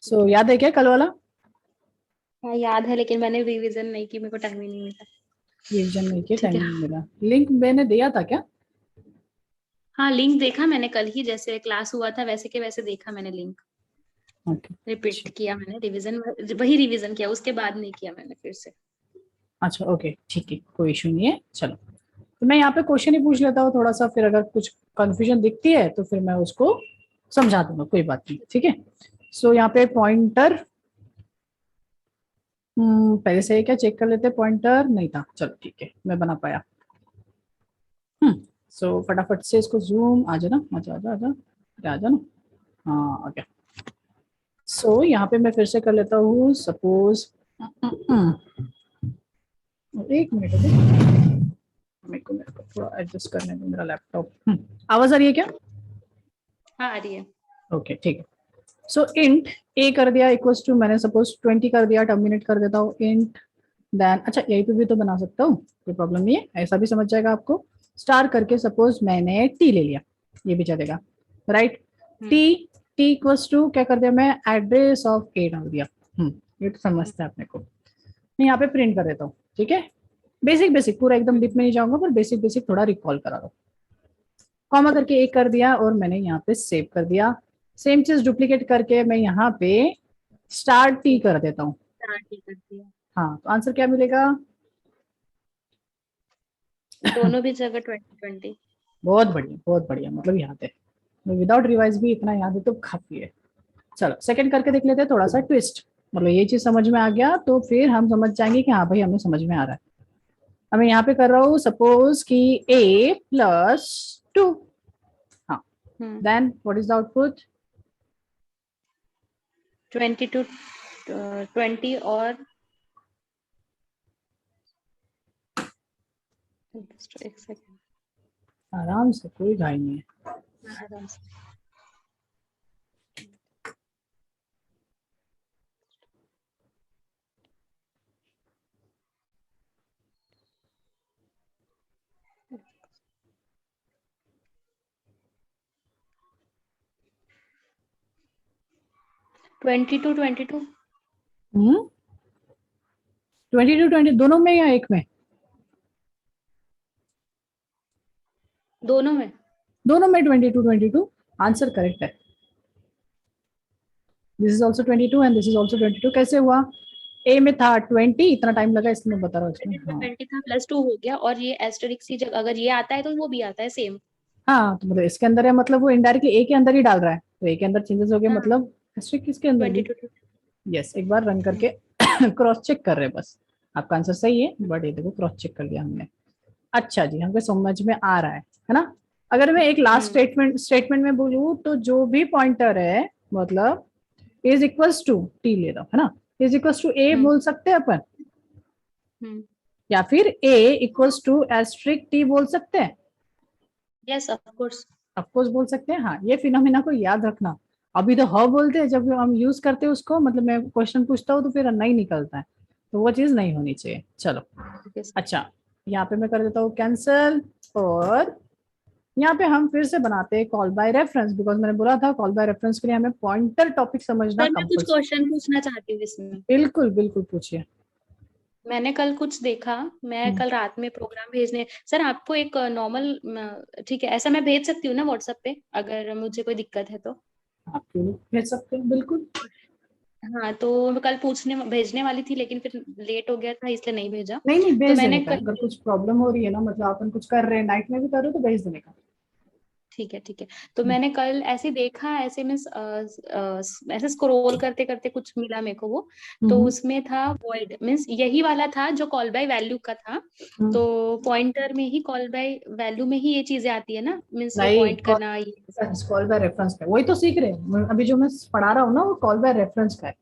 सो याद है क्या कल वाला? हाँ याद है, लेकिन मैंने रिवीजन नहीं की, मेरे को टाइम ही नहीं मिला। रिवीजन नहीं किया, ठीक टाइम है। नहीं मिला। लिंक मैंने दिया था क्या? हाँ लिंक देखा मैंने कल ही, जैसे क्लास हुआ था वैसे के वैसे देखा मैंने लिंक। ओके। रिपीट किया मैंने, रिवीजन वही रिवीजन किया, उसके बाद नहीं किया मैंने फिर से। अच्छा ओके ठीक है, कोई इशू नहीं है। चलो तो मैं यहाँ पे क्वेश्चन ही पूछ लेता हूँ थोड़ा सा, फिर अगर कुछ कंफ्यूजन दिखती है तो फिर मैं उसको समझा दूंगा, कोई बात नहीं, ठीक है। सो यहाँ पे पॉइंटर, पहले से क्या चेक कर लेते, पॉइंटर नहीं था, चलो ठीक है मैं बना पाया। सो फटाफट से इसको जूम, आ जाना, आजा आजा आजा, अरे आजा ना, हाँ आ गया। सो यहाँ पे मैं फिर से कर लेता हूँ, सपोज एक मिनट मेरे को थोड़ा एडजस्ट करने दो मेरा लैपटॉप। आवाज आ रही है क्या? हाँ आ रही है। ओके ठीक है। सो इंट ए कर दिया इक्वल्स टू, मैंने सपोज 20 कर दिया, टर्मिनेट कर देता हूँ इंट देन, अच्छा यही पे भी तो बना सकता हूँ, कोई प्रॉब्लम नहीं है, ऐसा भी समझ जाएगा आपको। स्टार करके सपोज मैंने टी ले लिया, ये भी चलेगा, right. T T equals to क्या कर दिया मैं, एड्रेस ऑफ ए डाल दिया। ये तो समझता है अपने को। मैं यहाँ पे प्रिंट कर देता हूँ, ठीक है। बेसिक बेसिक पूरा एकदम डीप में नहीं जाऊंगा, पर बेसिक बेसिक थोड़ा रिकॉल करा दो। कॉमा करके एक कर दिया और मैंने यहाँ पे सेव कर दिया। सेम चीज डुप्लीकेट करके मैं यहाँ पे स्टार टी कर देता हूँ। स्टार्ट ही कर दिया। हाँ तो आंसर क्या मिलेगा? दोनों भी जगह 2020। बहुत बढ़िया बहुत बढ़िया, मतलब याद है, विदाउट रिवाइज भी इतना याद है तो काफी है। चलो सेकंड करके देख लेते हैं, थोड़ा सा ट्विस्ट, मतलब ये चीज समझ में आ गया तो फिर हम समझ जाएंगे कि हाँ भाई हमें समझ में आ रहा है। अब मैं यहाँ पे कर रहा हूँ सपोज कि a+2, हाँ, then what is the output? 22 20 और एक सेकंड, आराम से, कोई घाई नहीं है। आराम से। 22 22 22 दोनों में या एक में? दोनों में। दोनों में 22 आंसर करेक्ट है। This is also 22 and this is also 22। कैसे हुआ? ए में था 20, इतना टाइम लगा इसलिए मैं बता रहा हूँ इसमें, हाँ। 20 था +2 हो गया, और ये एस्टेरिक्स की जगह अगर ये आता है तो वो भी आता है सेम। हाँ तो मतलब इसके अंदर है, मतलब वो इनडायरेक्टली ए के अंदर ही डाल रहा है, तो ए के अंदर चेंजेस हो गया, हाँ मतलब हिस्ट्री किसके अंदर भी। 22। यस, एक बार रन करके क्रॉस चेक कर रहे हैं बस। आपका आंसर सही है, बट ये देखो क्रॉस चेक कर लिया हमने। अच्छा जी, हमको समझ में आ रहा है ना। अगर मैं एक लास्ट स्टेटमेंट में बोलूँ तो जो भी पॉइंटर है, मतलब इज इक्वल्स टू टी ले रहा है ना, इज इक्वल्स टू ए बोल सकते हैं अपन, या फिर ए इक्वल्स टू एस्ट्रिक टी बोल सकते हैं। Yes of course. ऑफकोर्स बोल सकते हैं, हाँ। ये फिनोमिना को याद रखना। अभी तो ह बोलते हैं, जब हम यूज करते हैं उसको, मतलब मैं क्वेश्चन पूछता हूँ तो फिर नहीं निकलता है, तो वो चीज नहीं होनी चाहिए। चलो अच्छा, यहाँ पे मैं कर देता हूँ कैंसल, और यहाँ पे हम फिर से बनाते हैं कॉल बाय रेफरेंस, बिकॉज मैंने बोला था कॉल बाय रेफरेंस के लिए हमें पॉइंटर टॉपिक समझना सर मैं कुछ कंपल्सरी। क्वेश्चन पूछना चाहती हूँ इसमें। बिल्कुल बिल्कुल पूछिए। मैंने कल कुछ देखा, मैं कल रात में प्रोग्राम भेजने, सर आपको एक नॉर्मल, ठीक है ऐसा मैं भेज सकती हूँ ना व्हाट्सएप पे अगर मुझे कोई दिक्कत है तो? आप क्यों नहीं भेज सकते हैं, बिल्कुल। हाँ तो मैं कल पूछने भेजने वाली थी, लेकिन फिर लेट हो गया था इसलिए नहीं भेजा। नहीं नहीं, तो भेज देने मैंने का, कल, अगर कुछ प्रॉब्लम हो रही है ना, मतलब अपन कुछ कर रहे हैं नाइट में भी कर रहे हो तो भेज देने का। ठीक है ठीक है। तो मैंने कल ऐसे देखा, ऐसे में ऐसे स्क्रॉल करते करते कुछ मिला मेरे को वो, तो हम्म उसमें था वॉइड, मीन्स यही वाला था जो कॉल बाय वैल्यू का था। हम्म। तो पॉइंटर में ही, कॉल बाय वैल्यू में ही ये चीजें आती है ना, मीन्स ये नहीं, पॉइंट करना ये। कॉल बाय रेफरेंस का वही तो सीख रहे हैं अभी, जो मैं पढ़ा रहा हूँ ना वो कॉल बाय रेफरेंस का है।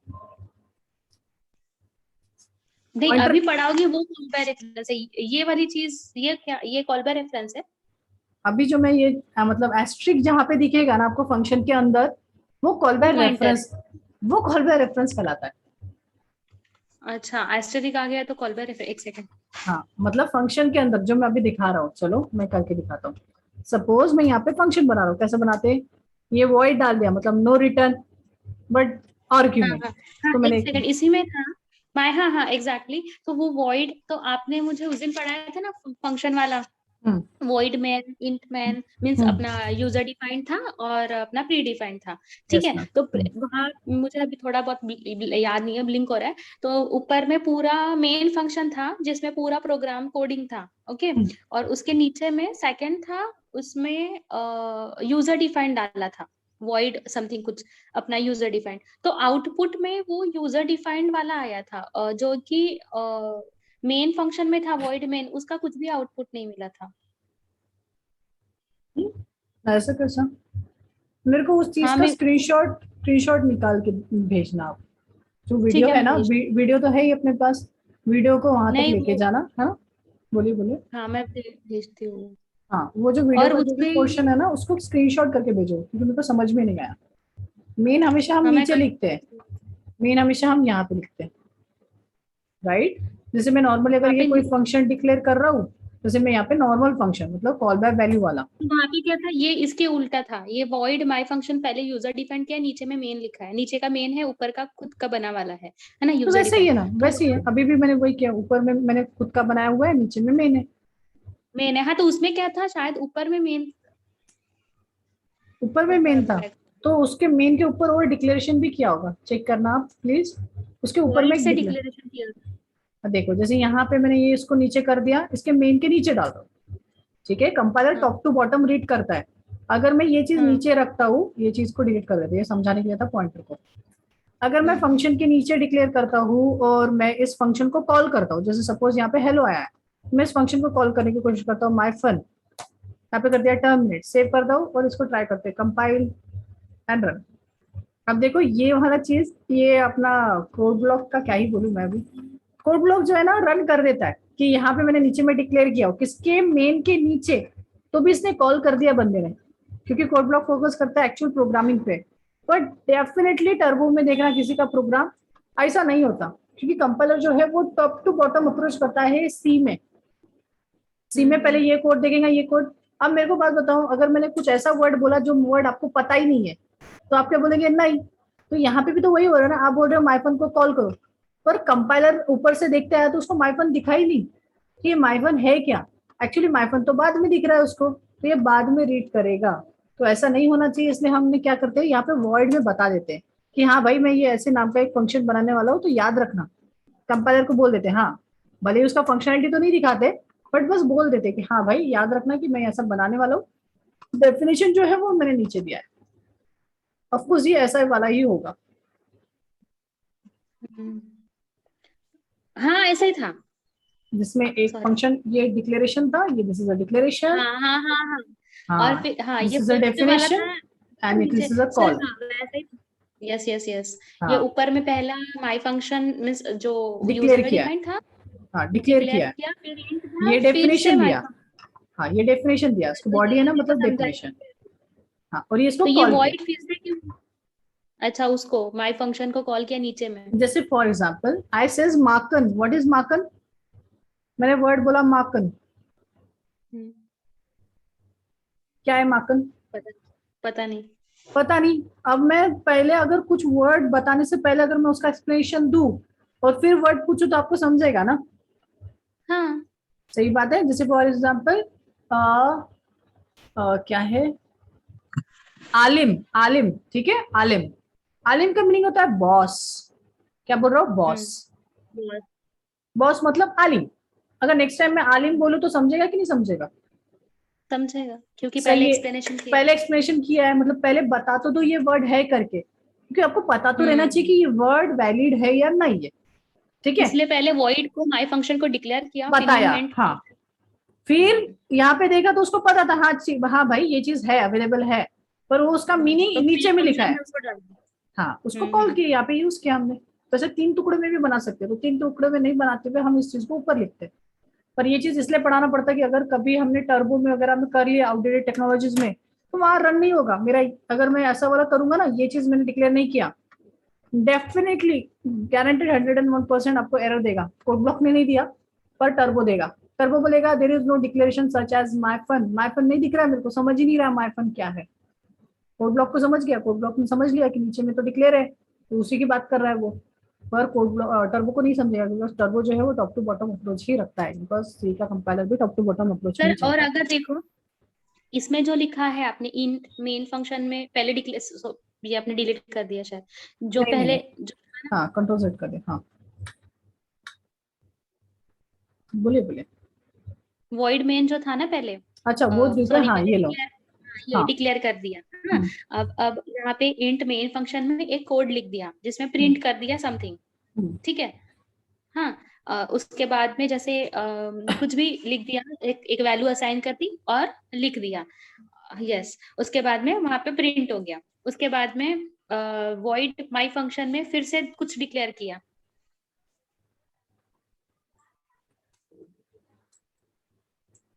नहीं पॉइंटर, अभी पढ़ाओगे वो कॉल बाय रेफरेंस है, ये वाली चीज, ये क्या, ये कॉल बाय रेफरेंस है? अभी जो मैं ये मतलब एस्ट्रिक जहाँ पे दिखेगा ना आपको फंक्शन के अंदर, वो कॉल वो बाय पॉइंटर है। रेफरेंस, वो कॉल बाय रेफरेंस कहलाता है। अच्छा एस्टेरिक आ गया तो कॉल बाय रेफरेंस, एक सेकंड। हाँ मतलब फंक्शन के अंदर जो मैं अभी दिखा रहा हूँ, चलो मैं करके दिखाता हूँ। सपोज मैं यहाँ पे फंक्शन बना रहा हूँ, कैसे बनाते हैं, ये वॉइड डाल दिया मतलब नो रिटर्न बट हाँ आर्ग्यूमेंट। हाँ हाँ, तो एक मैंने सेकंड इसी में था। माय हाँ हाँ एग्जैक्टली तो वो वॉइड तो आपने मुझे उस दिन पढ़ाया था ना फंक्शन वाला। Hmm void main int main means hmm अपना यूजर डिफाइंड था और अपना प्री डिफाइंड था। ठीक यस है तो मैम। वहाँ मुझे अभी थोड़ा बहुत याद नहीं है ब्लिंक हो रहा है। तो ऊपर में पूरा मेन फंक्शन था जिसमें पूरा प्रोग्राम कोडिंग था। ओके और उसके नीचे में सेकंड था उसमें यूजर डिफाइंड डाला था वॉइड समथिंग कुछ अपना यूजर डिफाइंड। तो आउटपुट में वो यूजर डिफाइंड वाला आया था जो कि मेन फंक्शन में था वॉइड मेन उसका कुछ भी आउटपुट नहीं मिला था। ऐसा कैसा? मेरे को उस चीज हाँ का मैं स्क्रीनशॉट निकाल के भेजना आप। जो ठीक वीडियो है है मैं ना, भेज वीडियो तो है ही अपने पास, वीडियो को वहां तक नहीं लेके वो जाना। हाँ बोलिए बोलिए। हाँ मैं भेजती हूँ। हाँ वो जो वीडियो और का जो भी उसमें पोर्शन है ना उसको स्क्रीनशॉट करके भेजो, क्योंकि मेरे को समझ में नहीं आया। मेन हमेशा हम हाँ मैं नीचे कल लिखते हैं, मेन हमेशा हम यहाँ पे लिखते हैं, राइट। जैसे मैं नॉर्मली अगर वहाँ ये पे कोई फंक्शन डिक्लेयर कर रहा हूँ, जैसे मैं यहाँ पे नॉर्मल फंक्शन मतलब कॉल बैक वैल्यू वाला, वहाँ पे क्या था ये इसके उल्टा था ये वॉइड माय फंक्शन पहले यूजर डिफाइंड किया नीचे में मेन लिखा है नीचे का मेन है ऊपर का खुद का बना वाला है ना तो यूजर वैसे ही डिफाइंड। है ना, तो वैसे ही है। अभी भी मैंने वही किया, ऊपर में मैंने खुद का बनाया हुआ है, नीचे में मेन है। मेन है हाँ तो उसमें क्या था शायद ऊपर में मेन ऊपर में मेन ऊपर था, तो उसके मेन के ऊपर और डिक्लेरेशन भी किया होगा, चेक करना आप प्लीज। उसके ऊपर में वॉइड एक से डिक्लेयर, डिक्लेरेशन किया। देखो जैसे यहाँ पे मैंने ये इसको नीचे कर दिया, इसके मेन के नीचे डाल दो। ठीक है, कंपाइलर हाँ टॉप टू बॉटम रीड करता है। अगर मैं ये चीज हाँ नीचे रखता हूँ, ये चीज को डिलीट कर देते हैं, समझाने के लिए था पॉइंटर को। अगर मैं हम्म फंक्शन के नीचे डिक्लेयर करता हूँ और मैं इस फंक्शन को कॉल करता हूँ, जैसे सपोज यहाँ पे हेलो आया है, मैं इस फंक्शन को कॉल करने की कोशिश करता हूँ, माई फन, यहाँ पे कर दिया टर्मिनेट, सेव कर दो और इसको ट्राई करते हैं, कंपाइल एंड रन। अब देखो ये वाला चीज, ये अपना कोड ब्लॉक का क्या ही बोलूं मैं अभी, कोड ब्लॉक जो है ना रन कर देता है कि यहाँ पे मैंने नीचे में डिक्लेयर किया हो किसके मेन के नीचे, तो भी इसने कॉल कर दिया बंदे ने, क्योंकि कोड ब्लॉक फोकस करता है एक्चुअल प्रोग्रामिंग पे। बट डेफिनेटली टर्बो में देखना किसी का प्रोग्राम ऐसा नहीं होता, क्योंकि कंपाइलर जो है वो टॉप टू बॉटम अप्रोच करता है सी में। सी में पहले हम्म। ये कोड देखेगा, ये कोड। अब मेरे को बात बताओ, अगर मैंने कुछ ऐसा वर्ड बोला जो वर्ड आपको पता ही नहीं है, तो आप क्या बोलेंगे, नहीं। तो यहाँ पे भी तो वही हो रहा है ना, आप बोल रहे हो माइफन को कॉल करो, पर कंपाइलर ऊपर से देखते आया तो उसको माइफन दिखाई नहीं कि ये माइफन है क्या। एक्चुअली माइफन तो बाद में दिख रहा है उसको, तो ये बाद में रीड करेगा। तो ऐसा नहीं होना चाहिए, इसलिए हमने क्या करते हैं यहाँ पे वॉइड में बता देते हैं कि हाँ भाई मैं ये ऐसे नाम का एक फंक्शन बनाने वाला हूँ, तो याद रखना। कंपाइलर को बोल देते हैं, हाँ भले ही उसका फंक्शनलिटी तो नहीं दिखाते, बट बस बोल देते कि हाँ भाई याद रखना कि मैं ऐसा बनाने वाला हूँ। डेफिनेशन जो है वो मैंने नीचे दिया है। ऑफकोर्स ये ऐसा वाला ही होगा। हम्म। हाँ ऐसा ही था। जिसमें एक सॉरी फंक्शन ये डिक्लेरेशन था, ये दिस इज अ डिक्लेरेशन। हाँ हाँ हाँ हाँ और हाँ फिर हाँ दिस ये इज अ फर्स्ट वाला डेफिनेशन था और एंड नीचे this is a sir call. हाँ वैसा ही। यस यस यस ये हाँ ऊपर में पहला माय फंक्शन मीन्स जो डिक्लेयर यूजर किया है, डिफाइंड था हाँ डिक्लेयर डिक्लेयर किया है, किया फिर इंट था ये फिर से डेफिनेशन माय दिया। हाँ ये डेफिनेशन दिया, उसको तो बॉडी है ये ना मेरे को मतलब समझा डेफिनेशन। हाँ और ये इसको तो ये कॉल किया। वॉइड फिर से क्यों। अच्छा उसको माय फंक्शन को कॉल किया नीचे में। जैसे फॉर एग्जाम्पल आई सेज माकन, व्हाट इज माकन, मैंने वर्ड बोला माकन, हम्म, क्या है माकन, पता पता नहीं। पता नहीं। अब मैं पहले अगर कुछ वर्ड बताने से पहले अगर मैं उसका एक्सप्लेनेशन दूं और फिर वर्ड पूछूं तो आपको समझेगा ना। हाँ सही बात है। जैसे फॉर एग्जाम्पल क्या है, आलिम, आलिम ठीक है, आलिम, आलिम का मीनिंग होता है बॉस। क्या बोल रहा हूँ, बॉस। बस बॉस मतलब आलिम। अगर नेक्स्ट टाइम मैं आलिम बोलूँ तो समझेगा कि नहीं समझेगा। समझेगा क्योंकि पहले सही है, एक्सप्लेनेशन किया। पहले एक्सप्लेनेशन किया है, मतलब पहले बता तो दो ये वर्ड है करके, क्योंकि आपको पता तो रहना चाहिए हम्म कि ये वर्ड वैलिड है या नहीं है। ठीक है, इसलिए पहले वॉइड को माय फंक्शन को डिक्लेयर किया फिर बताया। इवेंट हाँ की। फिर हम्म, यहाँ पे देखा तो उसको पता था, हाँ हाँ भाई ये चीज है, अवेलेबल है, पर वो उसका तो मीनिंग प्री नीचे में लिखा फंक्शन है। में उसको डाल दिया। हाँ उसको कॉल हम्म। किया, यहाँ पे यूज किया हमने। वैसे तीन टुकड़े में भी बना सकते हैं, तो तीन टुकड़े में नहीं बनाते हुए हम इस चीज को ऊपर लिखते हैं। पर ये चीज इसलिए पढ़ाना पड़ता है कि अगर कभी हमने टर्बो में वगैरह में कर लिया आउटडेटेड टेक्नोलॉजीज में, तो वहां रन नहीं होगा मेरा। अगर मैं ऐसा वाला करूंगा ना, ये चीज मैंने डिक्लेयर नहीं किया, डेफिनेटली गारंटेड 101% आपको एरर देगा। कोड ब्लॉक में नहीं दिया पर टर्बो देगा। टर्बो बोलेगा there is no declaration such as my fun, my fun नहीं दिख रहा है मेरे को, समझ ही नहीं रहा माय फन क्या है। कोड ब्लॉक को समझ गया, कोड ब्लॉक ने समझ लिया कि नीचे में तो डिक्लेयर है, तो उसी की बात कर रहा है वो। पर कोड ब्लॉक टर्बो को नहीं समझेगा, बिकॉज टर्बो जो है वो टॉप टू बॉटम अप्रोच ही रखता है, बिकॉज सी का कंपाइलर भी टॉप टू बॉटम अप्रोच में ही सर और चलता है। अगर देखो इसमें जो लिखा है आपने इंट मेन फंक्शन में पहले डिक्लेयर, ये आपने डिलीट कर दिया शायद, जो नहीं पहले नहीं, हाँ कंट्रोल सेट कर दे, हाँ बोलिए बोलिए। वॉइड मेन जो था ना पहले, अच्छा वो दूसरा, सॉरी हाँ पहले ये लो। डिक्लेयर, ये हाँ डिक्लेयर कर दिया है ना। हम्म, अब यहाँ पे इंट मेन फंक्शन में एक कोड लिख दिया जिसमें हम्म, प्रिंट कर दिया समथिंग, हम्म। ठीक है। हाँ, उसके बाद में जैसे कुछ भी लिख दिया, एक वैल्यू असाइन कर दी और लिख दिया, यस। उसके बाद में वहां पे प्रिंट हो गया। उसके बाद में वॉइड माई फंक्शन में फिर से कुछ डिक्लेयर किया।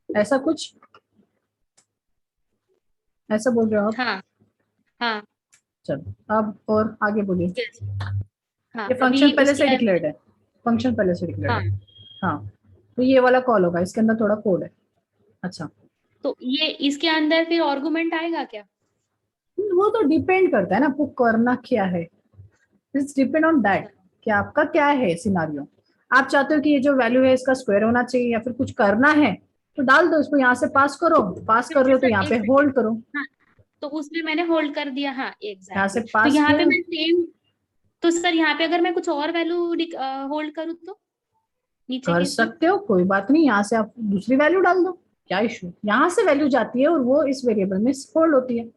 ऐसा कुछ, ऐसा बोल रहे हो आप? हाँ हाँ, चलो अब और आगे बोलिए। यस, हाँ ये अभी फंक्शन पहले से उसके, डिक्लेयर्ड है, फंक्शन पहले से डिक्लेयर्ड है। हाँ हाँ, तो ये वाला कॉल होगा, इसके अंदर थोड़ा कोड है। अच्छा, तो ये इसके अंदर फिर आर्गुमेंट आएगा क्या? वो तो डिपेंड करता है ना आपको करना क्या है, इट्स डिपेंड ऑन दैट कि आपका क्या है सिनारियो। आप चाहते हो कि ये जो वैल्यू है इसका स्क्वायर होना चाहिए या फिर कुछ करना है, तो डाल दो इसको, यहाँ से पास करो, पास कर रहे हो तो सर यहाँ पे एक सेकेंड, होल्ड करो। हाँ तो उसमें मैंने होल्ड कर दिया, हाँ यहाँ एग्जैक्टली से तो पास यहाँ किया, पे मैं सेम, तो सर यहाँ पे अगर मैं कुछ और वैल्यू होल्ड करूँ तो नीचे कर के इसमें, सकते हो कोई बात नहीं, यहाँ से आप दूसरी वैल्यू डाल दो, क्या इशू। यहाँ से वैल्यू जाती है और वो इस वेरिएबल में होल्ड होती है।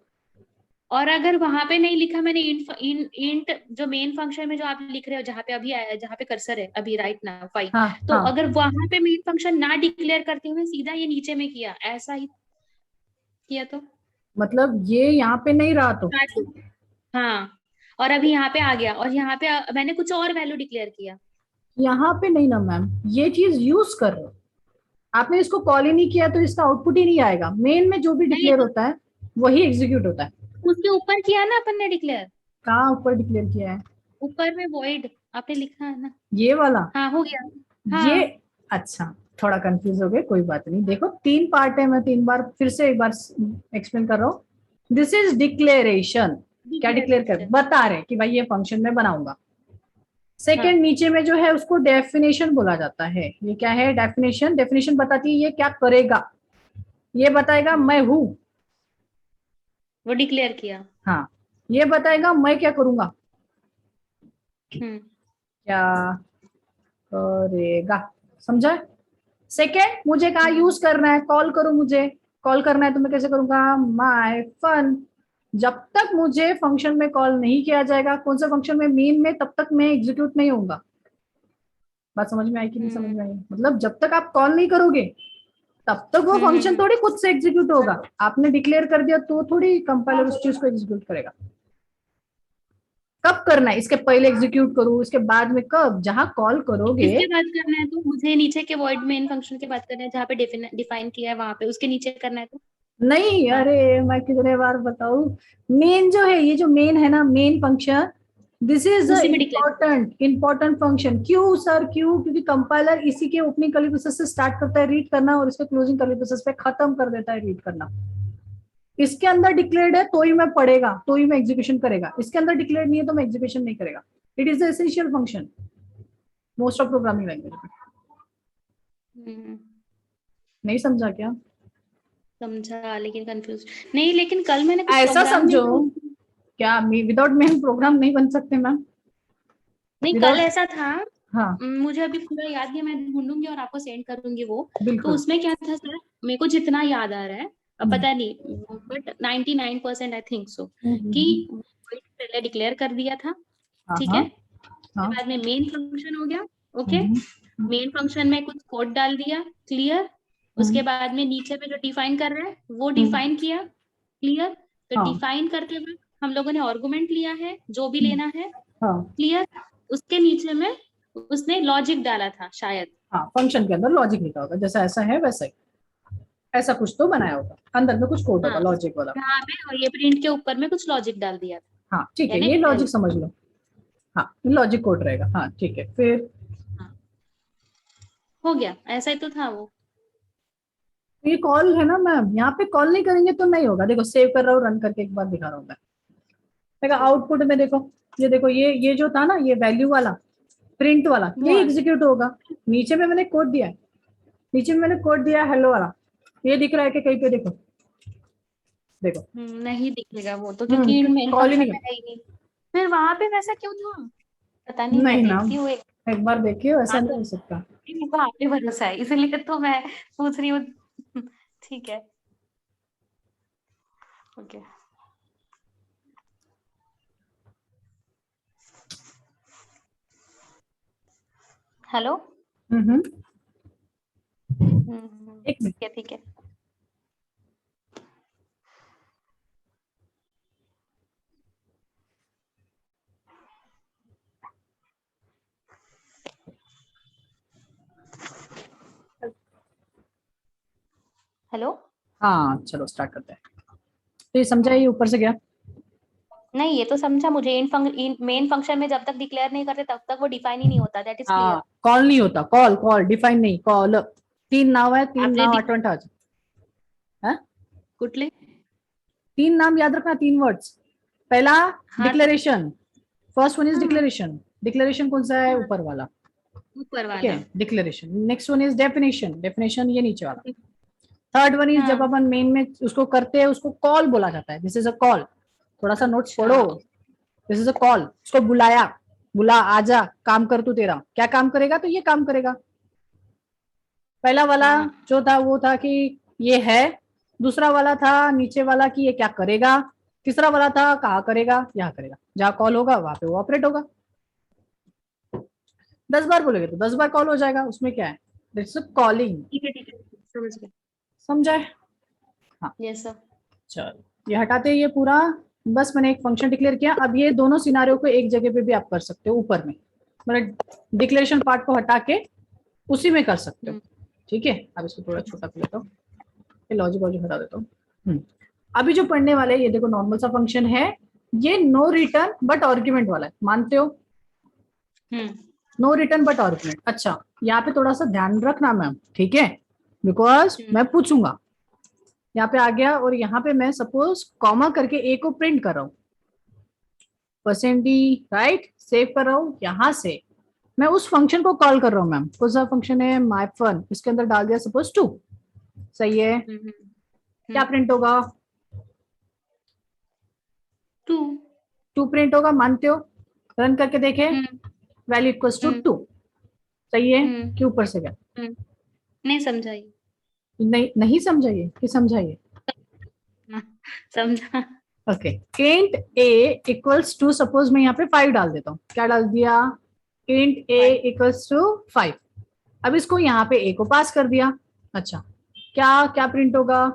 और अगर वहां पे नहीं लिखा मैंने इंट जो मेन फंक्शन में जो आप लिख रहे हो, जहाँ पे अभी आया, जहाँ पे कर्सर है अभी राइट नाउ 5, हाँ तो हाँ, अगर वहां पे मेन फंक्शन ना डिक्लेयर करते हुए सीधा ये नीचे में किया, ऐसा ही किया तो मतलब ये यहाँ पे नहीं रहा तो। हाँ, और अभी यहाँ पे आ गया और यहाँ पे मैंने कुछ और वैल्यू डिक्लेयर किया। यहाँ पे नहीं ना मैम, ये चीज यूज कर रहे हो, आपने इसको कॉल ही नहीं किया तो इसका आउटपुट ही नहीं आएगा। मेन में जो भी नहीं डिक्लेयर तो होता है वही एग्जीक्यूट होता है। उसके ऊपर किया ना अपन ने डिक्लेयर, कहाँ ऊपर डिक्लेयर किया है? ऊपर में वॉइड आपने लिखा है ना। ये वाला, हाँ हो गया, ये, हाँ अच्छा थोड़ा कंफ्यूज हो गए, कोई बात नहीं। देखो तीन पार्ट है, मैं तीन बार फिर से एक बार एक्सप्लेन कर रहा हूँ। दिस इज डिक्लेरेशन, क्या डिक्लेयर कर डिक्लेरेशन, बता रहे कि भाई ये फंक्शन में बनाऊंगा। हाँ सेकंड नीचे में जो है उसको डेफिनेशन बोला जाता है। ये क्या है? डेफिनेशन, डेफिनेशन बताती है ये क्या करेगा, ये बताएगा मैं हूं। वो डिक्लेयर किया। हाँ, ये बताएगा मैं क्या करूंगा, हम्म क्या करेगा, समझा? सेकेंड, मुझे कहा हम्म यूज करना है, कॉल करो मुझे, कॉल करना है तो मैं कैसे करूंगा, माय फन। जब तक मुझे फंक्शन में कॉल नहीं किया जाएगा, कौन से फंक्शन में, मेन में, तब तक मैं एग्जीक्यूट नहीं होऊंगा। बात समझ में आई कि नहीं समझ हम्म में आई? मतलब जब तक आप कॉल नहीं करोगे तब तक वो फंक्शन हम्म। थोड़ी खुद से एग्जीक्यूट होगा। आपने डिक्लेयर कर दिया तो थोड़ी कंपाइलर उस चीज को एग्जीक्यूट करेगा। कब करना है, इसके पहले एग्जीक्यूट करूँ, इसके बाद में, कब, जहां कॉल करोगे। किसके बात करना है तो मुझे नीचे के वॉइड मेन फंक्शन की बात करना है, जहाँ पे डिफाइन किया है वहां पे उसके नीचे करना है तो, नहीं, हाँ अरे मैं कितने बार बताऊं, मेन जो है, ये जो मेन है ना, main function, this is the उसी में डिक्लेयर। Important function. क्यों सर, क्यों? क्योंकि कंपाइलर इसी के ओपनिंग कर्ली ब्रेसेस से स्टार्ट करता है रीड करना और इसके क्लोजिंग कर्ली ब्रेसेस पे खत्म कर देता है रीड करना। इसके अंदर डिक्लेयर्ड है तो ही मैं पढ़ेगा, तो ही मैं एग्जीक्यूशन करेगा, इसके अंदर डिक्लेयर्ड नहीं है तो मैं एग्जीक्यूशन नहीं करेगा। It is the essential function most of programming language में। हम्म, नहीं समझा क्या? समझा लेकिन कंफ्यूज नहीं, लेकिन कल मैंने कुछ ऐसा प्रोग्राम समझो, देखा। क्या विदाउट मेन प्रोग्राम नहीं बन सकते मैम? नहीं कल विदाउट, ऐसा था, हाँ मुझे अभी पूरा याद नहीं, मैं ढूंढूंगी और आपको सेंड करूंगी वो। तो बिल्कुल। उसमें क्या था सर, मेरे को जितना याद आ रहा है, अब हम्म, पता नहीं बट 99% आई थिंक सो, कि हम्म। पहले डिक्लेयर कर दिया था, हाँ ठीक हाँ है। उसके हाँ। बाद में मेन फंक्शन हो गया, ओके। हम्म, मेन फंक्शन में कुछ कोड डाल दिया, क्लियर। उसके हम्म, बाद में नीचे में जो डिफाइन कर रहा है वो हम्म, डिफाइन किया, क्लियर। तो हाँ डिफाइन करते वक्त हम लोगों ने आर्गुमेंट लिया है जो भी हम्म, लेना है, हाँ क्लियर। उसके नीचे में उसने लॉजिक डाला था शायद, हाँ, फंक्शन के अंदर लॉजिक लिखा होगा, जैसा ऐसा है वैसा ही, ऐसा कुछ तो बनाया होगा, अंदर में कुछ कोड होगा हाँ लॉजिक वाला। यहाँ पे, और ये प्रिंट के ऊपर में कुछ लॉजिक डाल दिया था, हाँ ठीक है, यानी ये लॉजिक वेल, समझ लो। हाँ, लॉजिक कोड रहेगा, हाँ ठीक है फिर। हाँ हो गया, ऐसा ही तो था वो। तो ये कॉल है ना मैम, यहाँ पे कॉल नहीं करेंगे तो नहीं होगा। देखो सेव कर रहा हूँ, रन करके एक बार दिखा रहा हूँ मैं। देखो आउटपुट में देखो, ये देखो ये जो था ना, ये वैल्यू वाला प्रिंट वाला, ये हाँ, एग्जीक्यूट होगा। नीचे में मैंने कोड दिया है, नीचे में मैंने कोड दिया है हेलो वाला, ये दिख रहा है कि कहीं पे? देखो देखो। नहीं दिखेगा वो तो, क्योंकि मेन कॉल ही फंक्शन नहीं में है ही नहीं। फिर वहां पे वैसा क्यों था? पता कर, नहीं, मैं नहीं ना, देखती हूँ एक। एक बार देखिए, ऐसा हाँ नहीं तो हो सकता। मेरे को आप पे भरोसा है, इसलिए तो मैं पूछ रही हूँ। ठीक है, ओके। हेलो। हम्म। एक मिनट। ठीक है, ठीक है। हेलो। हाँ चलो स्टार्ट करते हैं। तो ये समझा, हम्म, ये ऊपर से गया। नहीं ये तो समझा मुझे। मेन फंक्शन में जब तक डिक्लेयर नहीं करते तब तक वो डिफाइन ही नहीं होता, दैट इज क्लियर। हाँ कॉल नहीं होता, कॉल कॉल डिफाइन नहीं, कॉल। तीन नाव है, तीन आपने नाव अटवंट आज है। कुठले? तीन नाम याद रखना, तीन वर्ड्स। पहला हाँ तो डिक्लेरेशन, फर्स्ट वन इज हाँ, डिक्लेरेशन। डिक्लेरेशन कौन सा है? हाँ, ऊपर वाला। ऊपर ठीक है, वाला। Declaration. Next one is definition, definition ये नीचे वाला। थर्ड वन इज जब हाँ, अपन मेन में उसको करते हैं, उसको कॉल बोला जाता है, दिस इज अ कॉल। थोड़ा सा नोट्स अच्छा। पढ़ो। दिस इज अ कॉल, उसको बुलाया, बुला आजा, काम कर तू, तेरा क्या काम करेगा, तो ये काम करेगा। पहला वाला हाँ, जो था वो था कि ये है, दूसरा वाला था नीचे वाला कि ये क्या करेगा, तीसरा वाला था कहाँ करेगा, यहाँ करेगा, जहाँ कॉल होगा वहां पे वो ऑपरेट होगा। 10 बार बोलोगे तो 10 बार कॉल हो जाएगा, उसमें क्या है, दिट्स कॉलिंग। ठीक है, ठीक है, समझ गए। समझाए? हाँ यस सर। चलो ये हटाते हैं ये पूरा। बस मैंने एक फंक्शन डिक्लेयर किया। अब ये दोनों सिनारियों को एक जगह पे भी आप कर सकते हो, ऊपर में मतलब डिक्लेरेशन पार्ट को हटा के उसी में कर सकते हो। ठीक है, अब इसको थोड़ा छोटा कर लेता हूँ, लॉजिक वॉजिक हटा देता हूँ। अभी जो पढ़ने वाले हैं, ये देखो नॉर्मल सा फंक्शन है, ये नो रिटर्न बट आर्ग्यूमेंट वाला है, मानते हो? No return but argument. अच्छा यहाँ पे थोड़ा सा ध्यान रखना मैम, ठीक है, बिकॉज मैं पूछूंगा। यहाँ पे आ गया और यहाँ पे मैं सपोज कॉमा करके ए को प्रिंट कर रहा हूँ, %d राइट, सेव कर रहा हूँ। यहाँ से मैं उस फंक्शन को कॉल कर रहा हूँ मैम, कौन सा फंक्शन है, माय फन, इसके अंदर डाल दिया सपोज 2। सही है, क्या प्रिंट होगा? टू। 2 प्रिंट होगा, मानते हो? रन करके देखे, वैल्यू इक्वल्स टू 2। सही है, कि ऊपर से गया? नहीं समझाई। नहीं नहीं समझाइए कि समझाइए? हाँ, समझा। Okay, int A equals to, suppose मैं यहाँ पे 5 डाल देता हूँ, क्या डाल दिया, int A five. Equals to 5। अब इसको यहाँ पे ए को पास कर दिया। अच्छा क्या क्या प्रिंट होगा?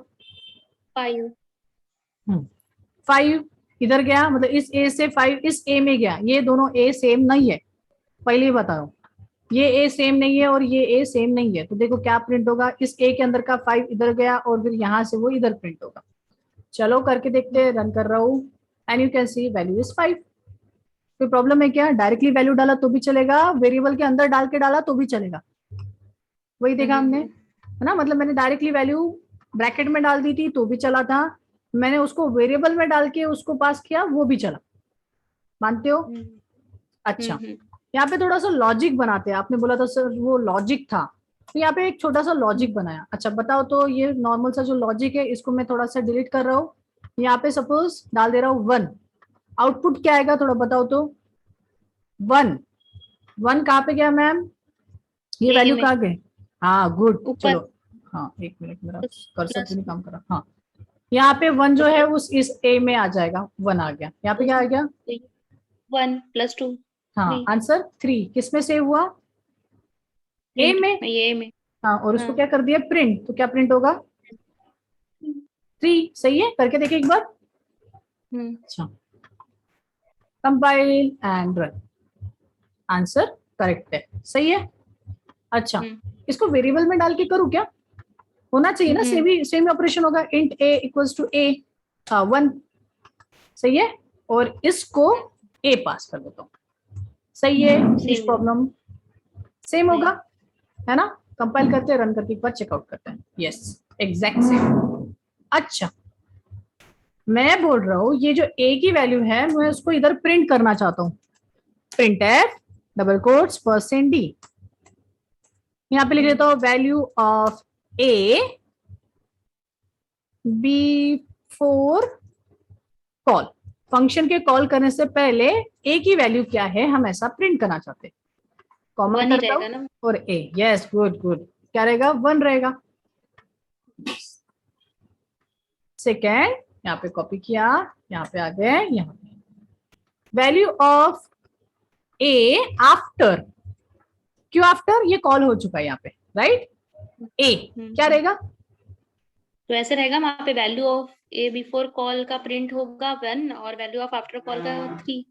5। 5 इधर गया, मतलब इस ए से 5 इस ए में गया, ये दोनों ए सेम नहीं है, पहले ही बता रहा हूँ, ये ए सेम नहीं है और ये ए सेम नहीं है। तो देखो क्या प्रिंट होगा, इस ए के अंदर का 5 इधर गया और फिर यहाँ से वो इधर प्रिंट होगा। चलो करके देखते हैं, रन कर रहा हूँ and you can see value is 5। कोई प्रॉब्लम है क्या? डायरेक्टली वैल्यू डाला तो भी चलेगा, वेरिएबल के अंदर डाल के डाला तो भी चलेगा, वही देखा हमने, है ना। मतलब मैंने डायरेक्टली वैल्यू ब्रैकेट में डाल दी थी तो भी चला था, मैंने उसको वेरिएबल में डाल के उसको पास किया वो भी चला, मानते हो? अच्छा यहाँ पे थोड़ा सा लॉजिक बनाते हैं, आपने बोला था सर वो लॉजिक था, तो यहाँ पे एक छोटा सा लॉजिक बनाया। अच्छा बताओ तो, ये नॉर्मल सा जो लॉजिक है इसको मैं थोड़ा सा डिलीट कर रहा हूँ, यहाँ पे सपोज डाल दे रहा हूँ 1। आउटपुट क्या आएगा थोड़ा बताओ तो? 1। 1 कहाँ पे गया मैम, ये ए वैल्यू में कहाँ गए? हाँ गुड, ऊपर चलो। हाँ एक मिनट, मेरा कर्सर प्लस। क्यों नहीं काम कर रहा? हाँ यहाँ पे 1 जो है उस इस ए में आ जाएगा, 1 आ गया, यहाँ पे क्या आ गया? 1 + 2 हाँ 3। आंसर 3 किस में सेव हुआ? ए प्रिंट में। में, ये में। हाँ और उसको हाँ। क्या कर दिया, प्रिंट, तो क्या प्रिंट होगा? 3। सही है, करके देखिए एक बार। अच्छा compile and run, answer correct है, सही है। अच्छा इसको वेरिएबल में डाल के करूँ क्या? होना चाहिए ना, सेम ऑपरेशन होगा, इंट ए इक्वल्स टू ए 1। सही है, और इसको ए पास कर देता हूँ। सही है, कुछ सेम। प्रॉब्लम? सेम नहीं। होगा, है ना। कंपाइल करते हैं, रन करके एक बार चेकआउट करते हैं। Yes, exact same. अच्छा, मैं बोल रहा हूँ ये जो ए की वैल्यू है मैं उसको इधर प्रिंट करना चाहता हूँ। Print F double quotes %d, यहाँ पे लिख देता हूँ value of A before call. Function के कॉल करने से पहले ए की वैल्यू क्या है हम ऐसा प्रिंट करना चाहते हैं। कॉमा 1 ही करता रहेगा हूँ ना। और ए, यस गुड गुड, क्या रहेगा 1 रहेगा। सेकेंड, यहाँ पे कॉपी किया, यहाँ पे आ गए, यहाँ पे वैल्यू ऑफ ए आफ्टर, क्यों आफ्टर, ये कॉल हो चुका है यहाँ पे, राइट। ए क्या रहेगा, तो ऐसे रहेगा, वहां पे value of A before call का प्रिंट होगा 1 और वैल्यू ऑफ आफ्टर कॉल का 3।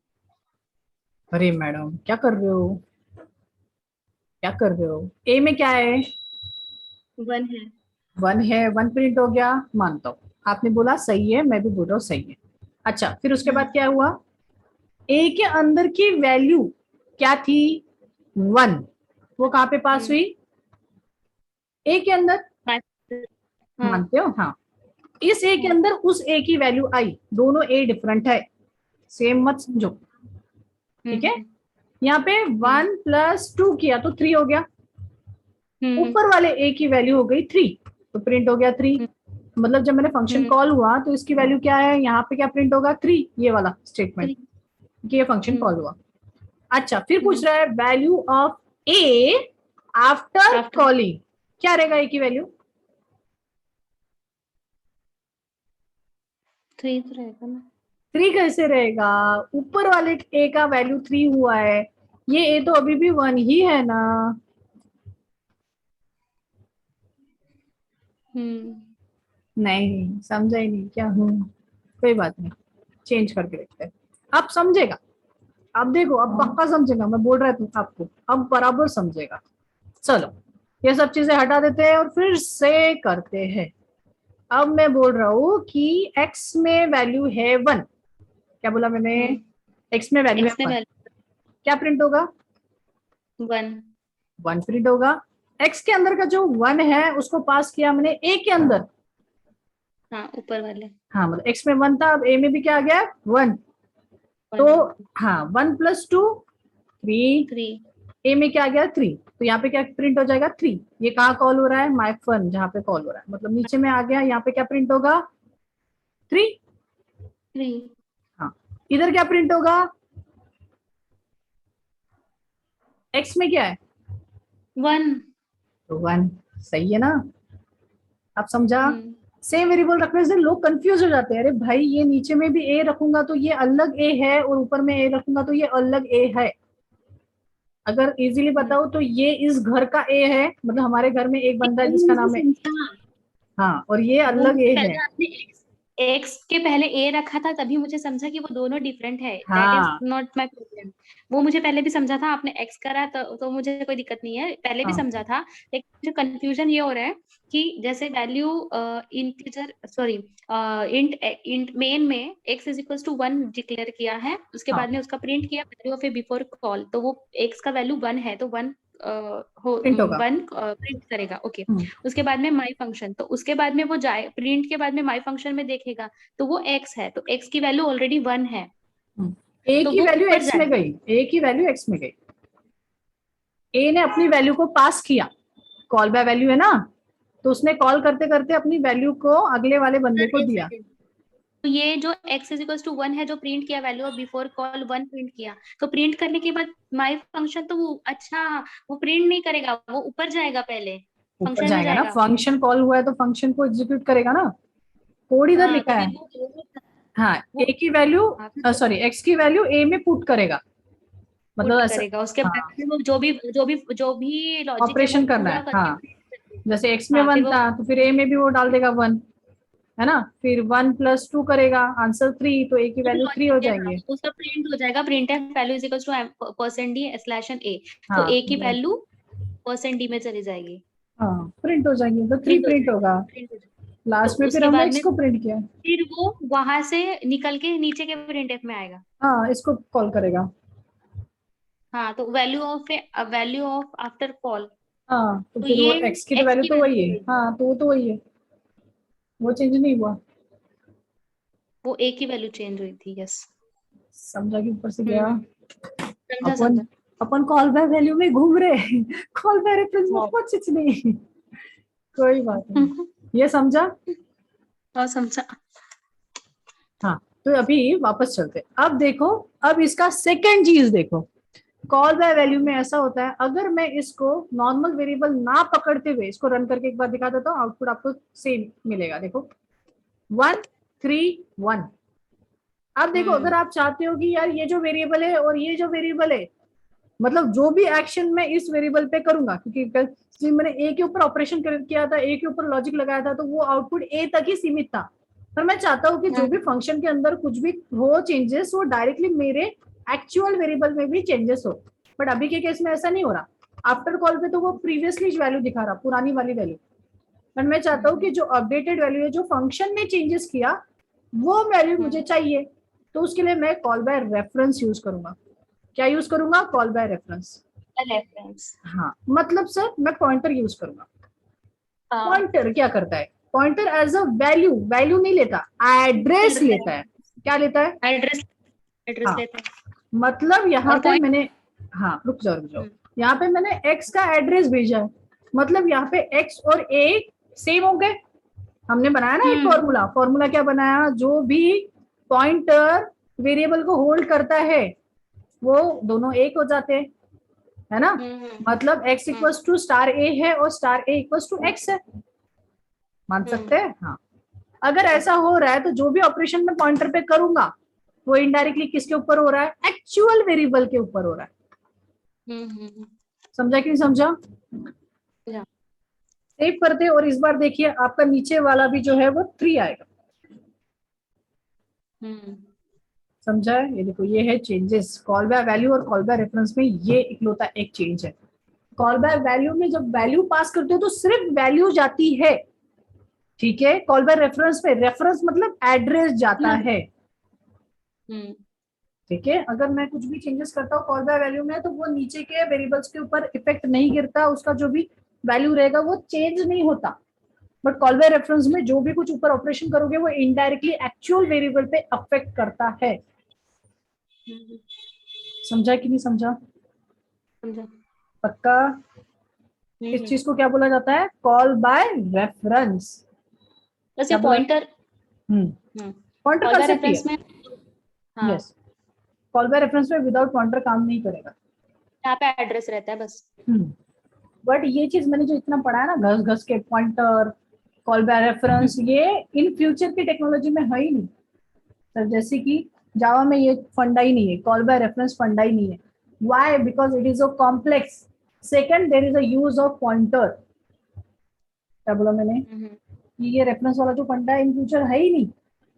अरे मैडम क्या कर रहे हो, क्या कर रहे हो, ए में क्या है 1 है। 1 है, 1 प्रिंट हो गया, मानता हूँ, आपने बोला सही है, मैं भी बोल रहा हूँ सही है। अच्छा, फिर उसके बाद क्या हुआ, ए के अंदर की वैल्यू क्या थी 1, वो कहाँ पे पास हुई ए के अंदर, हाँ। मानते हो, हाँ। इस ए के अंदर उस ए की वैल्यू आई, दोनों ए डिफरेंट है, सेम मत समझो, ठीक है। यहाँ पे 1 + 2 किया तो 3 हो गया, ऊपर वाले ए की वैल्यू हो गई 3, तो प्रिंट हो गया 3। मतलब जब मैंने फंक्शन कॉल हुआ तो इसकी वैल्यू क्या है, यहाँ पे क्या प्रिंट होगा 3, ये वाला स्टेटमेंट कि ये फंक्शन कॉल हुआ। अच्छा, फिर पूछ रहा है value of A after calling, क्या रहेगा ए की वैल्यू 3 तो रहेगा ना। 3 कैसे रहेगा, ऊपर वाले ए का वैल्यू 3 हुआ है, ये ए तो अभी भी 1 ही है ना। नहीं समझा ही नहीं क्या हूँ, कोई बात नहीं, चेंज करके देखते हैं, अब समझेगा, अब देखो, अब पक्का समझेगा, मैं बोल रहा था आपको, अब बराबर समझेगा। चलो ये सब चीजें हटा देते हैं और फिर से करते हैं। अब मैं बोल रहा हूँ कि x में वैल्यू है 1, क्या बोला मैंने, x में वैल्यू है 1, क्या प्रिंट होगा 1 प्रिंट होगा। x के अंदर का जो 1 है उसको पास किया मैंने a के अंदर, हाँ ऊपर वाले, हाँ मतलब x में 1 था, अब a में भी क्या आ गया 1, तो हाँ 1 + 2 3, ए में क्या आ गया 3, तो यहाँ पे क्या प्रिंट हो जाएगा 3। ये कहाँ कॉल हो रहा है, माय फन जहाँ पे कॉल हो रहा है, मतलब नीचे में आ गया, यहाँ पे क्या प्रिंट होगा 3। हाँ, इधर क्या प्रिंट होगा, एक्स में क्या है 1, तो 1, सही है ना। आप समझा, सेम वेरिएबल रखने से लोग कंफ्यूज हो जाते हैं, अरे भाई ये नीचे में भी ए रखूंगा तो ये अलग ए है और ऊपर में ए रखूंगा तो ये अलग ए है। अगर इजीली बताओ तो ये इस घर का ए है, मतलब हमारे घर में एक बंदा है जिसका नाम है, हाँ, और ये अलग ए है। एक्स के पहले ए रखा था तभी मुझे समझा कि वो दोनों डिफरेंट है। दैट हाँ, इज नॉट माय प्रॉब्लम। वो मुझे पहले भी समझा था, आपने एक्स करा तो मुझे कोई दिक्कत नहीं है, पहले भी हाँ, समझा था। लेकिन मुझे कंफ्यूजन ये हो रहा है कि जैसे value integer sorry int int main में x = 1 डिक्लेयर किया है, उसके हाँ, बाद में उसका प्रिंट किया value of A before call, तो वो x का वैल्यू 1 है तो 1 प्रिंट होगा। 1 प्रिंट करेगा। ओके, उसके बाद में माई फंक्शन, तो उसके बाद में वो जाए प्रिंट के बाद में माई फंक्शन में देखेगा तो वो x है, तो x की वैल्यू ऑलरेडी 1 है, ए तो की वो वैल्यू ऊपर एक्स में गई, ए की वैल्यू एक्स में गई, ए ने अपनी वैल्यू को पास किया, कॉल बाय वैल्यू है ना, तो उसने कॉल करते करते अपनी वैल्यू को अगले वाले बंदे को दिया। तो ये जो x = 1 है जो प्रिंट किया, value of before call 1 print किया, तो प्रिंट करने के बाद माई फंक्शन तो वो अच्छा वो प्रिंट नहीं करेगा, वो ऊपर जाएगा, पहले ऊपर फंक्शन में जाएगा ना, जाएगा। फंक्शन कॉल हुआ है तो फंक्शन को एग्जीक्यूट करेगा ना, कोड इधर हाँ लिखा तो है। फिर वो हाँ, ए की वैल्यू सॉरी एक्स की वैल्यू ए में पुट करेगा, मतलब पुट ऐसा, करेगा, उसके हाँ, बाद में वो जो भी लॉजिक है वो ऑपरेशन करना पूरा है, करके हाँ, print करेगा। जैसे एक्स में हाँ फिर 1 वो था तो फिर ए में भी वो डाल देगा 1, है ना, फिर 1 + 2 करेगा, आंसर 3, तो ए की वैल्यू 3 लॉजिक हो है, हाँ, जाएंगे। उसका प्रिंट हो जाएगा, प्रिंट है वैल्यू %d/a, तो हाँ, a की वैल्यू %d में चली जाएगी, हाँ प्रिंट हो जाएंगे, तो 3 प्रिंट हो प्रिंट जाएगी, होगा। प्रिंट हो जाएगी। तो लास्ट में फिर उसके हमने बाद एक्स में को प्रिंट किया, फिर वो वहां से निकल के नीचे के प्रिंटफ में आएगा। हाँ इसको कॉल करेगा, हाँ तो वैल्यू ऑफ आफ्टर कॉल, हाँ, तो तो फिर वो ये एक्स की तो x वैल्यू की तो वही है। वैल्यू हाँ, तो वो तो वही है, वो चेंज नहीं हुआ। वो a की वैल्यू चेंज हुई थी। यस। समझा कि ऊपर से गया। समझा अपन समझा। अपन कॉल बाय वैल्यू में घूम रहे, कॉल बाय रेफरेंस में वाह। कुछ नहीं। कोई बात नहीं, ये समझा। और समझा। हाँ, तो अभी वापस चलते, अब देखो, अब इसका सेकंड चीज देखो। कॉल बाय वैल्यू में ऐसा होता है, अगर मैं इसको नॉर्मल वेरिएबल ना पकड़ते हुए इसको रन करके एक बार दिखा देता हूँ, आउटपुट आपको सेम मिलेगा। देखो 1 3 1। अब देखो, अगर आप चाहते हो कि यार ये जो वेरिएबल है और ये जो वेरिएबल है, मतलब जो भी एक्शन मैं इस वेरिएबल पे करूंगा, क्योंकि कल मैंने ए के ऊपर ऑपरेशन किया था, ए के ऊपर लॉजिक लगाया था, तो वो आउटपुट ए तक ही सीमित था। पर मैं चाहता हूँ कि जो भी फंक्शन के अंदर कुछ भी हो चेंजेस, वो डायरेक्टली मेरे एक्चुअल वेरिएबल में भी चेंजेस हो। बट अभी के केस में ऐसा नहीं हो रहा। आफ्टर कॉल पे तो वो प्रीवियसली वैल्यू दिखा रहा, पुरानी वाली वैल्यू। बट मैं चाहता हूँ कि जो अपडेटेड वैल्यू है, जो फंक्शन ने चेंजेस किया, वो वैल्यू मुझे चाहिए। तो उसके लिए मैं कॉल बाय रेफरेंस यूज करूंगा। क्या यूज करूंगा? Call by reference. रेफरेंस। हाँ, मतलब सर मैं पॉइंटर यूज करूंगा। हाँ। पॉइंटर क्या करता है? Pointer as a value, value नहीं लेता, एड्रेस लेता है। क्या लेता है? एड्रेस। एड्रेस हाँ, लेते हैं। मतलब यहाँ और पे पॉइंट। मैंने, हाँ रुक जाओ रुक जाओ, यहाँ पे मैंने x का एड्रेस भेजा है, मतलब यहाँ पे x और a सेम हो गए। हमने बनाया ना एक फॉर्मूला, फॉर्मूला क्या बनाया? जो भी पॉइंटर वेरिएबल को होल्ड करता है, वो दोनों एक हो जाते हैं, है ना। मतलब x equals to star A है और star A equals to x है। मान सकते हैं? हाँ। अगर ऐसा हो रहा है, तो जो भी ऑपरेशन मैं पॉइंटर पे करूंगा, वो इनडायरेक्टली किसके ऊपर हो रहा है? एक्चुअल वेरिएबल के ऊपर हो रहा है। समझा कि नहीं समझा? सेव करते और इस बार देखिए, आपका नीचे वाला भी जो है वो 3 आएगा। समझा है? ये देखो, ये है चेंजेस कॉल बाय वैल्यू और कॉल बाय रेफरेंस में, ये इकलौता एक चेंज है। कॉल बाय वैल्यू में जब वैल्यू पास करते हो तो सिर्फ वैल्यू जाती है, ठीक है। कॉल बाय रेफरेंस में रेफरेंस मतलब एड्रेस जाता है, ठीक है। अगर मैं कुछ भी चेंजेस करता हूँ कॉल बाय वैल्यू में, तो वो नीचे के वेरिएबल्स के ऊपर इफेक्ट नहीं गिरता, उसका जो भी वैल्यू रहेगा वो चेंज नहीं होता। बट कॉल बाय रेफरेंस में जो भी कुछ ऊपर ऑपरेशन करोगे, वो इनडायरेक्टली एक्चुअल वेरिएबल पे अफेक्ट करता है। समझा कि नहीं समझा? समझा। पक्का? इस चीज को क्या बोला जाता है? Call by reference. बस ये क्या बोला? Pointer. Pointer call by concept ही है। रेफरेंस में। हाँ। यस, कॉल बाय रेफरेंस में विदाउट पॉइंटर काम नहीं करेगा। यहाँ पे एड्रेस रहता है बस। बट ये चीज मैंने जो इतना पढ़ा है ना, घस घस के, पॉइंटर, कॉल बाय रेफरेंस, ये इन फ्यूचर की टेक्नोलॉजी में है ही नहीं सर। जैसे कि जावा में ये फंडा ही नहीं है, कॉल बाय रेफरेंस फंडा ही नहीं है। Why? Because it is a complex. Second, there is a use of pointer. क्या बोला मैंने? कि ये रेफरेंस वाला जो फंडा है इन फ्यूचर है ही नहीं,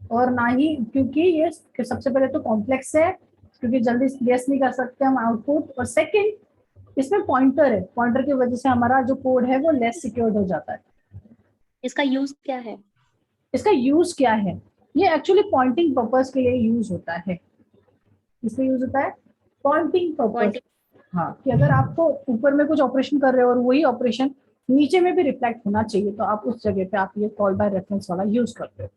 और ना ही, क्योंकि ये सबसे पहले तो कॉम्प्लेक्स है, क्योंकि जल्दी गेस नहीं कर सकते हम आउटपुट, और सेकंड इसमें पॉइंटर है, पॉइंटर की वजह से हमारा जो कोड है वो लेस सिक्योर्ड हो जाता है। इसका यूज क्या है? इसका यूज क्या है? ये एक्चुअली पॉइंटिंग पर्पस के लिए यूज होता है। इसलिए यूज होता है पॉइंटिंग पर्पस। पॉइंटिंग। हाँ, कि अगर आपको ऊपर में कुछ ऑपरेशन कर रहे हो और वही ऑपरेशन नीचे में भी रिफ्लेक्ट होना चाहिए, तो आप उस जगह पे आप ये कॉल बाय रेफरेंस वाला यूज करते हो।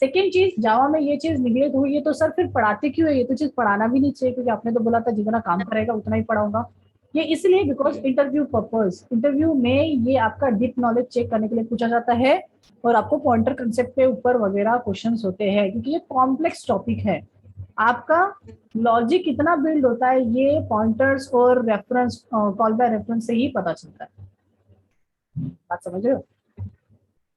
सेकेंड चीज, जावा में ये चीज निगलेक्ट हुई है, तो सर फिर पढ़ाते क्यों है? ये तो चीज पढ़ाना भी नहीं चाहिए, क्योंकि आपने तो बोला था जितना काम करेगा उतना ही पढ़ाऊंगा। ये इसलिए बिकॉज इंटरव्यू पर्पस, इंटरव्यू में ये आपका डीप नॉलेज चेक करने के लिए पूछा जाता है, और आपको पॉइंटर कंसेप्ट के ऊपर वगैरह क्वेश्चंस होते हैं, क्योंकि ये कॉम्प्लेक्स टॉपिक है। आपका लॉजिक कितना बिल्ड होता है, ये पॉइंटर्स और रेफरेंस, कॉल बाय रेफरेंस से ही पता चलता है। बात समझ रहे हो?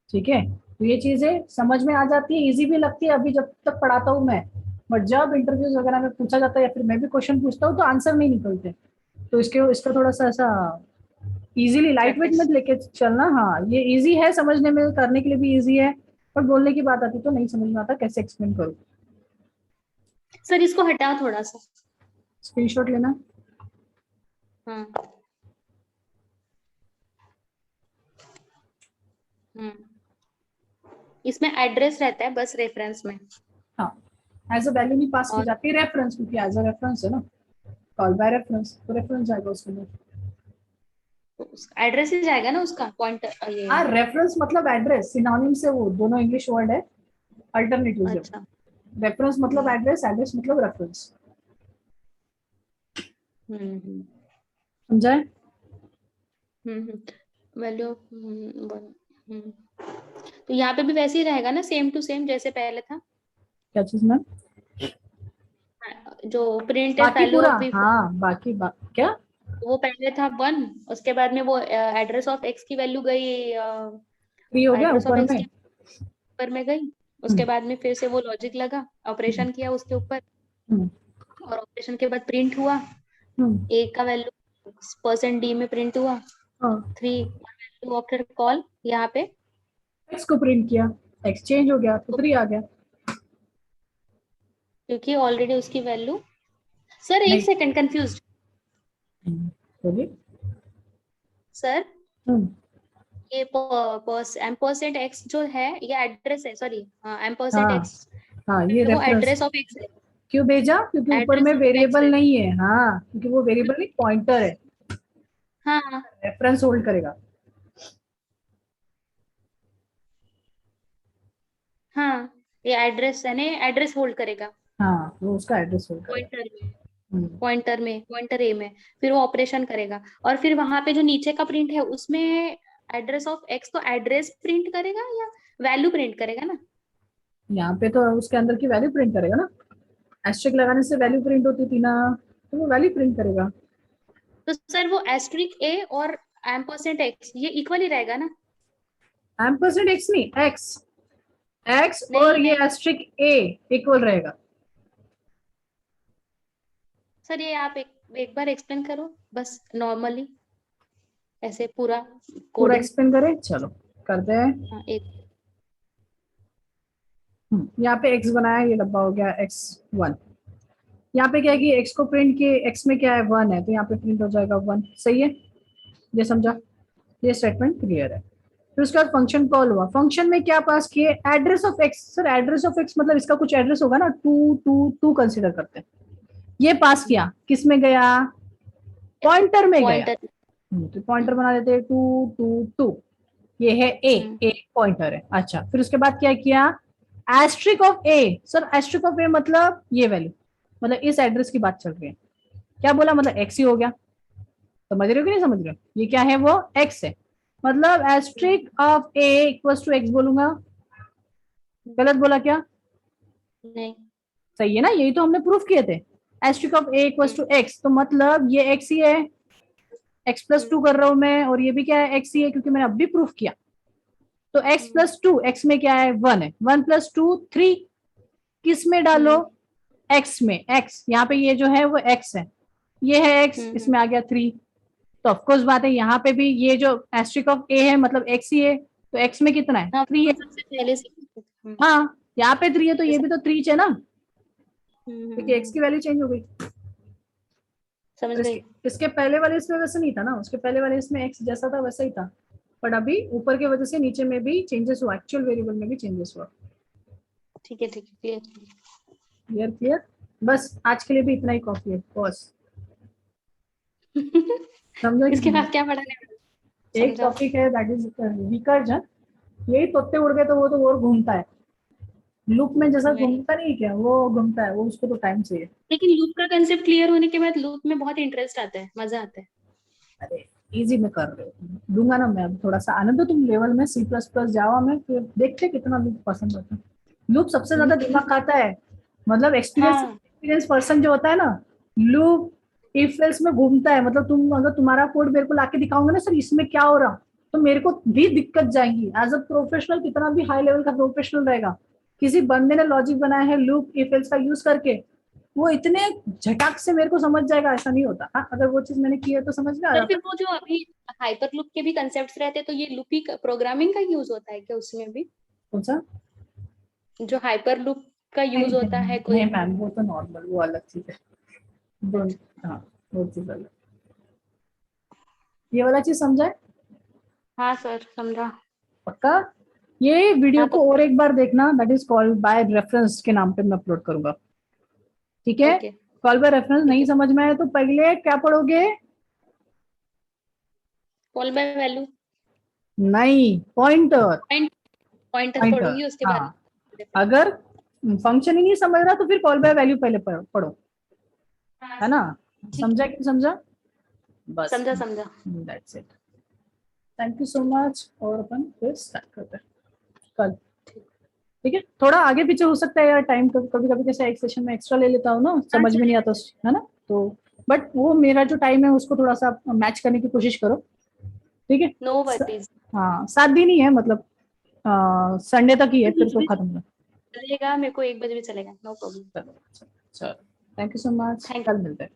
ठीक है, तो ये चीजें समझ में आ जाती है, इजी भी लगती है अभी जब तक पढ़ाता हूँ मैं। बट जब इंटरव्यूज वगैरह में पूछा जाता है, या फिर मैं भी क्वेश्चन पूछता हूँ, तो आंसर नहीं निकलते। तो इसका थोड़ा सा ऐसा इजीली लाइट वेट में प्रैक्टिस। लेके चलना। हाँ, ये इजी है समझने में, करने के लिए भी इजी है, पर बोलने की बात आती तो नहीं समझ में आता, कैसे एक्सप्लेन करूँ। सर इसको हटा थोड़ा सा। स्क्रीनशॉट लेना। हाँ। इसमें एड्रेस रहता है बस रेफरेंस में। हाँ, एज अ वैल्यू नहीं पास की और जाती, रेफरेंस, क्योंकि एज अ रेफरेंस है ना, कॉल बाय रेफरेंस, तो रेफरेंस जाएगा उसके लिए। एड्रेस ही जाएगा ना उसका पॉइंटर ये। हाँ, रेफरेंस मतलब एड्रेस, सिनोनिम से वो दोनों इंग्लिश वर्ड है, अल्टरनेटिव है। अच्छा। रेफरेंस मतलब एड्रेस, एड्रेस मतलब रेफरेंस। हम्म समझा है? वैल्यू तो यहाँ पे भी वैसे ही रहेगा ना, सेम टू सेम जैसे पहले था। क्या चीज में? जो प्रिंट बाकी वैल्यू पूरा, ऑफ बी, हाँ बाकी क्या? वो पहले था 1, उसके बाद में वो एड्रेस ऑफ एक्स की वैल्यू गई, फ्री हो गया एड्रेस ऑफ ऊपर एक्स में। के ऊपर में गई। हम्म, उसके बाद में फिर से वो लॉजिक लगा, ऑपरेशन किया उसके ऊपर, हम्म, और ऑपरेशन के बाद प्रिंट हुआ, हम्म, ए का वैल्यू परसेंट डी में प्रिंट हुआ, हाँ, 3 वैल्यू आफ्टर कॉल यहाँ पे, एक्स को प्रिंट किया, एक्सचेंज हो गया तो 3 आ गया। क्योंकि ऑलरेडी उसकी वैल्यू। सर एक नहीं। Second confuse. बोलिए। सर हम्म, ये एम परसेंट एक्स जो है ये एड्रेस है, सॉरी एम परसेंट हाँ, एक्स हाँ ये वो रेफरेंस। एड्रेस ऑफ एक्स है, क्यों भेजा? क्योंकि ऊपर एड्रेस में ऑफ एक्स वेरिएबल है। नहीं है, हाँ क्योंकि वो वेरिएबल नहीं, पॉइंटर है, हाँ रेफरेंस होल्ड करेगा। हाँ, ये एड्रेस है ना, एड्रेस होल्ड करेगा हाँ, वो उसका एड्रेस होल्ड करेगा। पॉइंटर में, हम्म, पॉइंटर ए में, फिर वो ऑपरेशन करेगा, और फिर वहां पे जो नीचे का प्रिंट है उसमें एड्रेस ऑफ एक्स तो एड्रेस प्रिंट करेगा या वैल्यू प्रिंट करेगा ना। यहाँ पे तो उसके अंदर की वैल्यू प्रिंट करेगा ना, एस्ट्रिक लगाने से वैल्यू प्रिंट होती थी ना, तो वो वैल्यू प्रिंट करेगा। तो सर वो एस्ट्रिक ए और एम परसेंट एक्स ये इक्वल ही रहेगा ना। एम परसेंट एक्स नहीं, एक्स, एक्स और नहीं ये नहीं एस्ट्रिक ए इक्वल रहेगा। सर, ये आप एक बार एक्सप्लेन करो बस नॉर्मली, ऐसे पूरा पूरा कोडिंग। एक्सप्लेन करें, चलो करते हैं। हाँ एक। यहाँ पे एक्स बनाया, ये डब्बा हो गया एक्स वन। यहाँ पे क्या है कि एक्स को प्रिंट किए, एक्स में क्या है 1 है, तो यहाँ पे प्रिंट हो जाएगा 1। सही है, ये समझा? हम्म, ये स्टेटमेंट क्लियर है। फिर उसके बाद फंक्शन कॉल हुआ, फंक्शन में क्या पास किए, address of x. Sir address of x मतलब इसका कुछ एड्रेस होगा ना, 2 कंसिडर करते हैं। ये पास किया, किस में गया? पॉइंटर में गया। पॉइंटर। तो पॉइंटर बना देते हैं 2 2 2। ये है ए, हम्म ए पॉइंटर है। अच्छा, फिर उसके बाद क्या किया? Asterisk of A. Sir asterisk of A मतलब ये वैल्यू, मतलब इस एड्रेस की बात चल रही है। क्या बोला? मतलब एक्स ही हो गया। समझ रहे हो कि नहीं समझ रहे हो? ये क्या है? वो एक्स है, मतलब asterisk of A equals to X बोलूंगा। गलत बोला क्या? नहीं। सही है ना, यही तो हमने प्रूफ किए थे। Asterisk of A equals hmm to X, तो मतलब ये एक्स ही है, एक्स प्लस हम्म टू कर रहा हूं मैं, और ये भी क्या है? एक्स ही है, क्योंकि मैंने अब भी प्रूफ किया। तो एक्स हम्म प्लस टू, एक्स में क्या है? 1 है, 1 + 2 3। किस में डालो? हम्म एक्स में। एक्स यहाँ पे ये जो है वो एक्स है, ये है एक्स, हम्म इसमें आ गया 3। तो ऑफकोर्स बात है, यहाँ पे भी ये जो एस्ट्रिक ऑफ ए है मतलब एक्स ही है, तो एक्स में कितना है? हाँ 3 है। सबसे पहले से। हाँ, यहाँ पे 3 है तो ये भी तो 3 है ना, क्योंकि एक्स की हम्म, वैल्यू चेंज हो गई। समझ और गई। इसके पहले वाले इसमें वैसे नहीं था ना, उसके पहले वाले इसमें एक्स जैसा था वैसा ही था, बट अभी ऊपर की वजह से नीचे में भी चेंजेस हुआ, एक्चुअल वेरिएबल में भी चेंजेस हुआ। ठीक है क्लियर। Clear clear. बस आज के लिए भी इतना ही काफी है, बस। समझा कि इसके नहीं? बाद क्या पढ़ाने वाले? एक समझा। टॉपिक है दैट इज रिकर्जन। यही तोते उड़ गए तो वो और घूमता है, लूप में जैसा नहीं, घूमता नहीं, क्या वो घूमता है, वो उसको तो टाइम चाहिए। लेकिन लूप का कंसेप्ट क्लियर होने के बाद लूप में बहुत इंटरेस्ट आता है, मजा आता है। अरे इजी में कर रहे हो, दूंगा ना मैं अब थोड़ा सा आने दो तुम लेवल में, C++ जावा में, फिर देखते कितना लूप पसंद होता है। लूप सबसे ज्यादा दिमाग खाता है, मतलब एक्सपीरियंस हाँ एक्सपीरियंस पर्सन जो होता है ना, लूप इफ एल्स में घूमता है। मतलब तुम अगर तुम्हारा कोड मेरे को लाके दिखाओगे ना, सर इसमें क्या हो रहा, तो मेरे को भी दिक्कत जाएंगी। एज अ प्रोफेशनल, कितना भी हाई लेवल का प्रोफेशनल रहेगा, किसी बंदे ने लॉजिक बनाया है लूप इफ एल्स का यूज करके, वो इतने झटक से मेरे को समझ जाएगा, ऐसा नहीं होता। हाँ, अगर वो चीज मैंने की है तो समझ में आ सर, जाता फिर है। वो जो अभी हाइपर लूप के भी कंसेप्ट्स रहते हैं, तो ये लूप ही प्रोग्रामिंग का यूज होता है क्या उसमें भी? कौन सा? जो हाइपर लूप का नहीं यूज होता नहीं है नहीं कोई? मैम, वो तो नॉर्मल, वो अलग चीज है। दोनों, अच्छा। हाँ, वो चीज अलग। ये वाला चीज समझा है? हाँ सर समझा। पक्का? ये वीडियो हाँ को पक्का। और एक बार देखना, that is called by reference के नाम पे मैं अपलोड करूंगा। ठीक है? ओके। कॉल बाय रेफरेंस ठीक नहीं है। समझ में आए तो पहले क्या पढ़ोगे? कॉल बाय वैल्यू, नहीं, पॉइंटर। पॉइंटर पॉइंटर, पढ़ूंगी उसके हाँ। बाद। अगर फंक्शन ही नहीं समझ रहा तो फिर कॉल बाय वैल्यू पहले पढ़ो, है ना? समझा कि नहीं समझा? बस, समझा समझा। That's it. Thank you so much. और अपन फिर स्टार्ट करते हैं कल, ठीक है? थोड़ा आगे पीछे हो सकता है यार, टाइम कभी कभी कैसे एक सेशन में एक्स्ट्रा ले लेता हूँ ना, समझ में नहीं आता, है ना? तो बट वो मेरा जो टाइम है उसको थोड़ा सा मैच करने की कोशिश करो, ठीक है? नो वरीज, हाँ, 7 दिन ही है, मतलब संडे तक ही है, फिर तो खत्म हो। चलेगा, मेरे को 1 बजे भी चलेगा, नो प्रॉब्लम। चलो, thank you so much, thank कल मिलते हैं।